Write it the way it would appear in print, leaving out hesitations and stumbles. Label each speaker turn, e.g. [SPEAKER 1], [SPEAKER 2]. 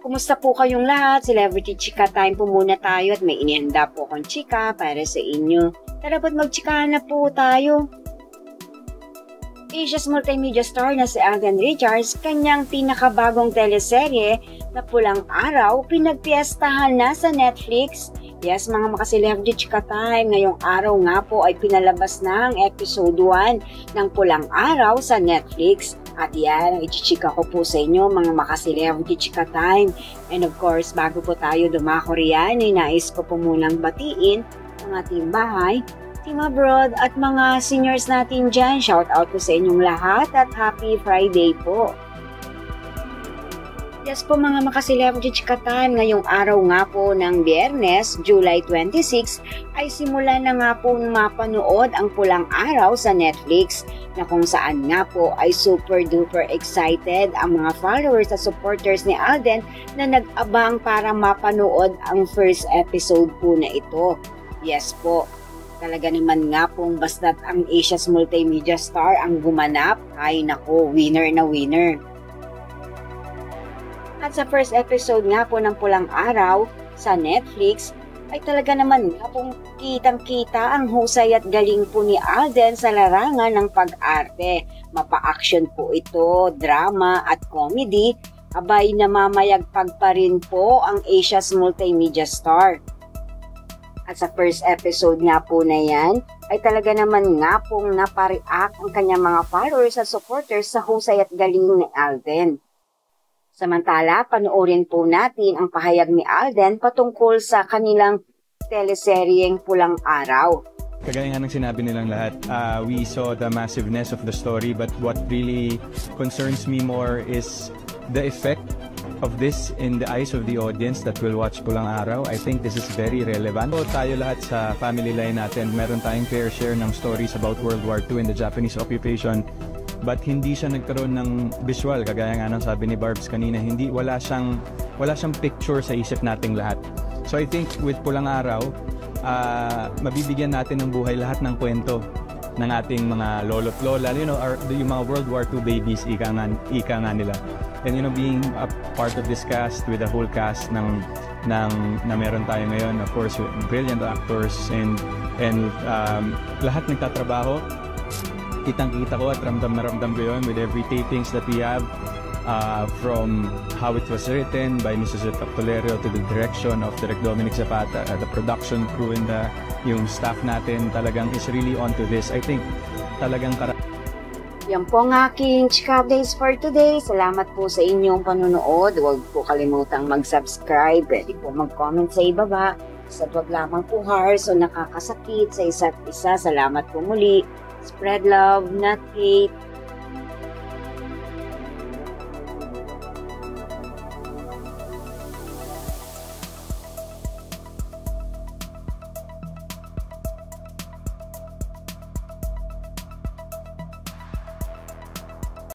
[SPEAKER 1] Kumusta po kayong lahat? Celebrity Chika Time po muna tayo at may inihanda po akong chika para sa inyo. Tara po't magchikahan na po tayo. Asia's multimedia star na si Alden Richards, kanyang pinakabagong teleserye na Pulang Araw, pinagpiestahan na sa Netflix. Yes, mga makaselebrity Chika Time, ngayong araw nga po ay pinalabas na ang episode 1 ng Pulang Araw sa Netflix. At yan, ang ichichika ko po sa inyo, mga makaselebrity Chika Time. And of course, bago po tayo dumako riyan, ay nais ko po munang batiin ang ating bahay, team abroad at mga seniors natin dyan. Shout out po sa inyong lahat at happy Friday po. Yes po mga makaselebrity Chika Time, ngayong araw nga po ng Biyernes, July 26, ay simula na nga po mapanood ang Pulang Araw sa Netflix, na kung saan nga po ay super duper excited ang mga followers at supporters ni Alden na nag-abang para mapanood ang first episode po na ito. Yes po, talaga naman nga pong basta't ang Asia's multimedia star ang gumanap, ay nako, winner na winner. At sa first episode nga po ng Pulang Araw sa Netflix, ay talaga naman nga pong kitang-kita ang husay at galing po ni Alden sa larangan ng pag-arte. Mapa-action po ito, drama at comedy, abay namamayagpag pa rin po ang Asia's multimedia star. At sa first episode nga po na yan, ay talaga naman nga pong napareact ang kanyang mga followers at supporters sa husay at galing ni Alden. Samantala, panoorin po natin ang pahayag ni Alden patungkol sa kanilang teleseryeng Pulang Araw.
[SPEAKER 2] Kagaya nga ng sinabi nilang lahat, we saw the massiveness of the story, but what really concerns me more is the effect of this in the eyes of the audience that will watch Pulang Araw. I think this is very relevant. So, tayo lahat sa family line natin, meron tayong fair share ng stories about World War II and the Japanese occupation. But hindi siya nagkaroon ng visual, kagaya nga ng sabi ni Barbs kanina, wala siyang picture sa isip nating lahat. So I think with Pulang Araw, mabibigyan natin ng buhay lahat ng kwento ng ating mga lolo't lola, yung mga World War II babies, ika nga nila. And being a part of this cast with the whole cast na meron tayo ngayon, of course, brilliant actors and lahat nagtatrabaho. Kitang-kita ko at ramdam na ramdam ko yun with every tapings that we have, from how it was written by Mrs. Pactolero to the direction of Direk Dominic Zapata, the production crew and yung staff natin talagang is really onto this. I think talagang
[SPEAKER 1] yan po ang aking Chika Updates for today. Salamat po sa inyong panunood. Huwag po kalimutang mag-subscribe. Pwede po mag-comment sa ibaba. Sa wag lamang po hearts o nakakasakit sa isa't isa. Salamat po muli. Spread love, not hate.